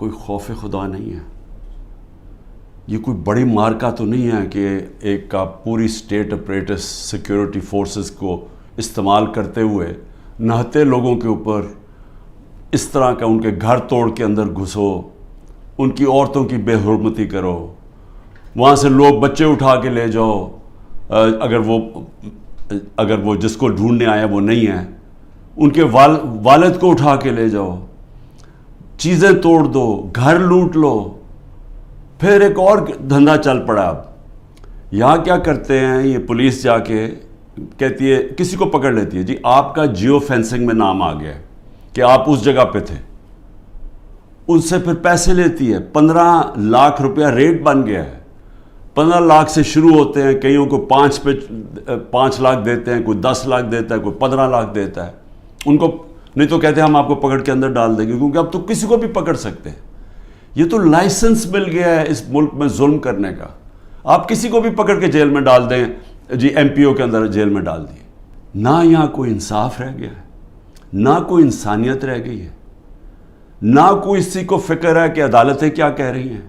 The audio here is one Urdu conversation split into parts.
کوئی خوف خدا نہیں ہے. یہ کوئی بڑی مارکا تو نہیں ہے کہ ایک کا پوری اسٹیٹ اپریٹس سیکیورٹی فورسز کو استعمال کرتے ہوئے نہتے لوگوں کے اوپر اس طرح کا ان کے گھر توڑ کے اندر گھسو, ان کی عورتوں کی بے حرمتی کرو, وہاں سے لوگ بچے اٹھا کے لے جاؤ, اگر وہ جس کو ڈھونڈنے آیا وہ نہیں ہے, ان کے والد کو اٹھا کے لے جاؤ, چیزیں توڑ دو, گھر لوٹ لو. پھر ایک اور دھندا چل پڑا. اب یہاں کیا کرتے ہیں, یہ پولیس جا کے کہتی ہے, کسی کو پکڑ لیتی ہے, جی آپ کا جیو فینسنگ میں نام آ گیا ہے کہ آپ اس جگہ پہ تھے. ان سے پھر پیسے لیتی ہے, 15 لاکھ روپیہ ریٹ بن گیا ہے. 15 لاکھ سے شروع ہوتے ہیں, کئیوں کو 5 لاکھ دیتے ہیں, کوئی 10 لاکھ دیتا ہے, کوئی 15 لاکھ دیتا ہے. ان کو نہیں تو کہتے ہیں ہم آپ کو پکڑ کے اندر ڈال دیں گے, کیونکہ اب تو کسی کو بھی پکڑ سکتے ہیں. یہ تو لائسنس مل گیا ہے اس ملک میں ظلم کرنے کا. آپ کسی کو بھی پکڑ کے جیل میں ڈال دیں, جی ایم پی او کے اندر جیل میں ڈال دیے. نہ یہاں کوئی انصاف رہ گیا ہے, نہ کوئی انسانیت رہ گئی ہے, نہ کوئی اسی کو فکر ہے کہ عدالتیں کیا کہہ رہی ہیں,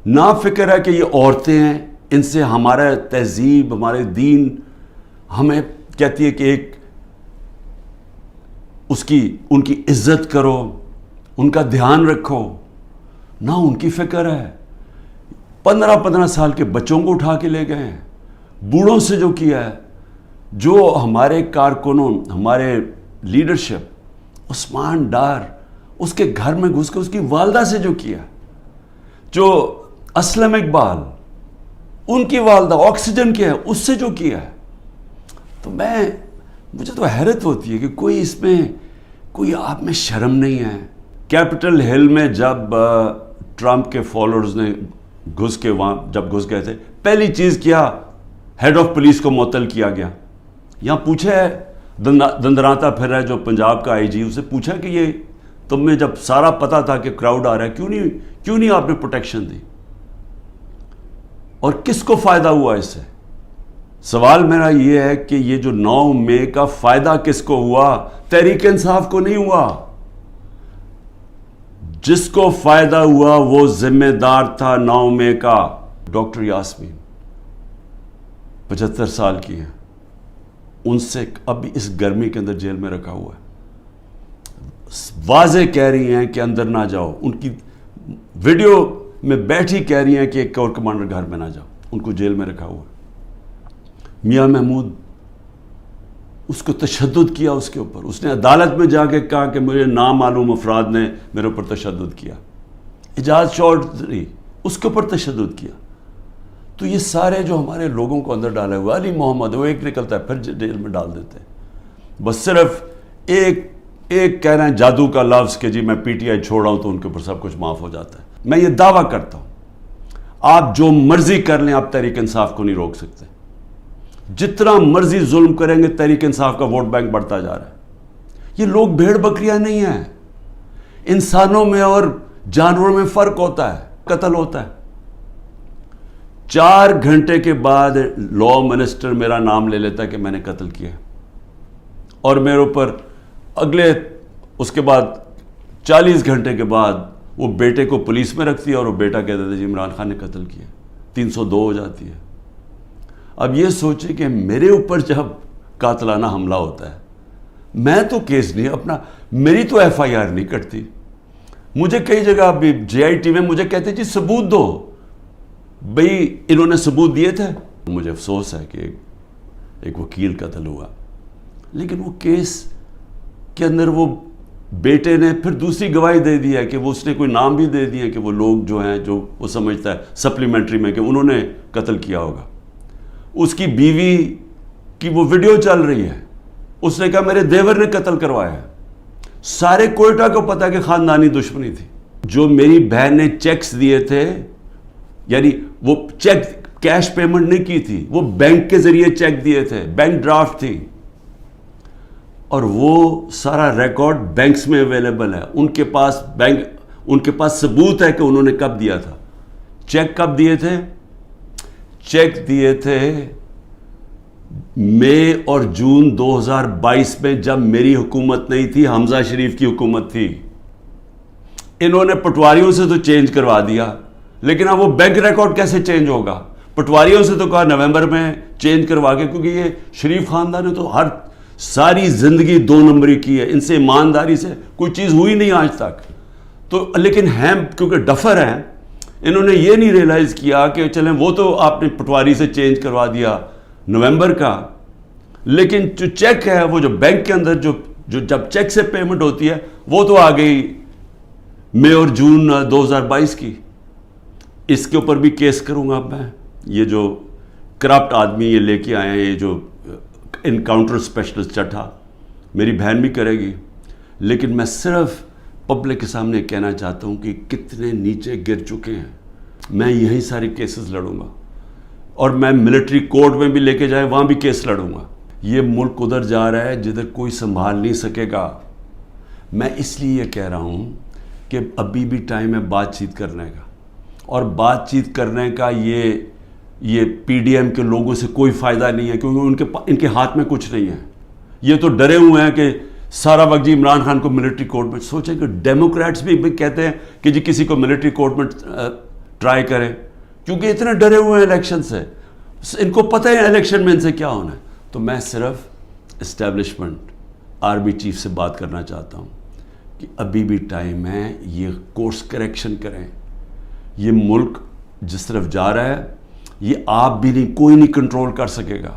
نہ فکر ہے کہ یہ عورتیں ہیں, ان سے ہمارا تہذیب, ہمارے دین ہمیں کہتی ہے کہ ایک ان کی عزت کرو, ان کا دھیان رکھو. نہ ان کی فکر ہے. 15 سال کے بچوں کو اٹھا کے لے گئے ہیں, بوڑھوں سے جو کیا ہے, جو ہمارے کارکنوں, ہمارے لیڈرشپ, عثمان ڈار, اس کے گھر میں گھس کے اس کی والدہ سے جو کیا, جو اسلم اقبال, ان کی والدہ آکسیجن کے ہے, اس سے جو کیا ہے. تو مجھے تو حیرت ہوتی ہے کہ کوئی آپ میں شرم نہیں ہے. کیپٹل ہل میں جب ٹرمپ کے فالوورز نے گھس کے وہاں جب گھس گئے تھے, پہلی چیز کیا, ہیڈ آف پولیس کو معطل کیا گیا. یہاں پوچھا ہے, دندراتا پھر رہا ہے جو پنجاب کا آئی جی, اسے پوچھا کہ یہ تم میں جب سارا پتا تھا کہ کراؤڈ آ رہا ہے, کیوں نہیں آپ نے پروٹیکشن دی, اور کس کو فائدہ ہوا اس سے؟ سوال میرا یہ ہے کہ یہ جو 9 مئی کا فائدہ کس کو ہوا؟ تحریک انصاف کو نہیں ہوا. جس کو فائدہ ہوا وہ ذمہ دار تھا 9 مئی کا, ڈاکٹر یاسمین 75 سال کی ہیں, ان سے اب اس گرمی کے اندر جیل میں رکھا ہوا ہے. واضح کہہ رہی ہیں کہ اندر نہ جاؤ, ان کی ویڈیو میں بیٹھی کہہ رہی ہیں کہ ایک اور کمانڈر گھر میں نہ جاؤ, ان کو جیل میں رکھا ہوا ہے. میاں محمود, اس کو تشدد کیا اس کے اوپر, اس نے عدالت میں جا کے کہا کہ مجھے نامعلوم افراد نے میرے اوپر تشدد کیا. اعجاز چودھری, اس کے اوپر تشدد کیا. تو یہ سارے جو ہمارے لوگوں کو اندر ڈالے ہوئے, علی محمد, وہ ایک نکلتا ہے پھر جیل میں ڈال دیتے ہیں. بس صرف ایک کہہ رہے ہیں جادو کا لفظ کہ جی میں پی ٹی آئی چھوڑ رہا ہوں تو ان کے اوپر سب کچھ معاف ہو جاتا ہے. میں یہ دعویٰ کرتا ہوں, آپ جو مرضی کر لیں, آپ تحریک انصاف کو نہیں روک سکتے. جتنا مرضی ظلم کریں گے, تحریک انصاف کا ووٹ بینک بڑھتا جا رہا ہے. یہ لوگ بھیڑ بکریاں نہیں ہیں. انسانوں میں اور جانوروں میں فرق ہوتا ہے, قتل ہوتا ہے. 4 گھنٹے کے بعد لا منسٹر میرا نام لے لیتا ہے کہ میں نے قتل کیا, اور میرے اوپر اس کے بعد 40 گھنٹے کے بعد وہ بیٹے کو پولیس میں رکھتی ہے, اور وہ بیٹا کہتا ہے جی عمران خان نے قتل کیا. 302 ہو جاتی ہے. اب یہ سوچیں کہ میرے اوپر جب قاتلانہ حملہ ہوتا ہے, میں تو کیس نہیں اپنا, میری تو ایف آئی آر نہیں کٹتی. مجھے کئی جگہ ابھی جے آئی ٹی میں مجھے کہتے جی ثبوت دو, بھئی انہوں نے ثبوت دیے تھے. مجھے افسوس ہے کہ ایک وکیل قتل ہوا, لیکن وہ کیس کے اندر وہ بیٹے نے پھر دوسری گواہی دے دی ہے کہ وہ اس نے کوئی نام بھی دے دیا کہ وہ لوگ جو ہیں, جو وہ سمجھتا ہے سپلیمنٹری میں کہ انہوں نے قتل کیا ہوگا. اس کی بیوی کی وہ ویڈیو چل رہی ہے, اس نے کہا میرے دیور نے قتل کروایا ہے. سارے کوئٹہ کو پتا کہ خاندانی دشمنی تھی. جو میری بہن نے چیکس دیے تھے, یعنی وہ چیک کیش پیمنٹ نہیں کی تھی, وہ بینک کے ذریعے چیک دیے تھے, بینک ڈرافٹ تھی, اور وہ سارا ریکارڈ بینکس میں اویلیبل ہے. ان کے پاس ثبوت ہے کہ انہوں نے کب دیا تھا. چیک کب دیے تھے؟ چیک دیے تھے مئی اور جون 2022 میں, جب میری حکومت نہیں تھی, حمزہ شریف کی حکومت تھی. انہوں نے پٹواریوں سے تو چینج کروا دیا، لیکن اب وہ بینک ریکارڈ کیسے چینج ہوگا؟ پٹواریوں سے تو کہا نومبر میں چینج کروا کے، کیونکہ یہ شریف خاندان نے تو ساری زندگی 2 نمبری کی ہے، ان سے ایمانداری سے کوئی چیز ہوئی نہیں آج تک. تو لیکن ہیں کیونکہ ڈفر ہیں، انہوں نے یہ نہیں ریئلائز کیا کہ چلیں وہ تو آپ نے پٹواری سے چینج کروا دیا نومبر کا، لیکن جو چیک ہے وہ جو بینک کے اندر جو جب چیک سے پیمنٹ ہوتی ہے وہ تو آ گئی مئی اور جون 2022 کی. اس کے اوپر بھی کیس کروں گا میں. یہ جو کرپٹ آدمی یہ لے کے آئے ہیں، یہ جو انکاؤنٹر اسپیشلسٹ چٹھا، میری بہن بھی کرے گی، لیکن میں صرف پبلک کے سامنے کہنا چاہتا ہوں کہ کتنے نیچے گر چکے ہیں. میں یہی ساری کیسز لڑوں گا، اور میں ملٹری کورٹ میں بھی لے کے جائے وہاں بھی کیس لڑوں گا. یہ ملک ادھر جا رہا ہے جدھر کوئی سنبھال نہیں سکے گا. میں اس لیے یہ کہہ رہا ہوں کہ ابھی بھی ٹائم ہے بات چیت کرنے کا، اور بات چیت کرنے کا یہ پی ڈی ایم کے لوگوں سے کوئی فائدہ نہیں ہے، کیونکہ ان کے ہاتھ میں کچھ نہیں ہے. یہ تو ڈرے ہوئے ہیں کہ سارا وقت جی عمران خان کو ملٹری کورٹ میں. سوچیں کہ ڈیموکریٹس بھی کہتے ہیں کہ جی کسی کو ملٹری کورٹ میں ٹرائی کریں، کیونکہ اتنے ڈرے ہوئے ہیں الیکشن سے. ان کو پتہ ہے الیکشن میں ان سے کیا ہونا ہے. تو میں صرف اسٹیبلشمنٹ آرمی چیف سے بات کرنا چاہتا ہوں کہ ابھی بھی ٹائم ہے، یہ کورس کریکشن کریں. یہ ملک جس طرف جا رہا ہے یہ آپ بھی نہیں، کوئی نہیں کنٹرول کر سکے گا.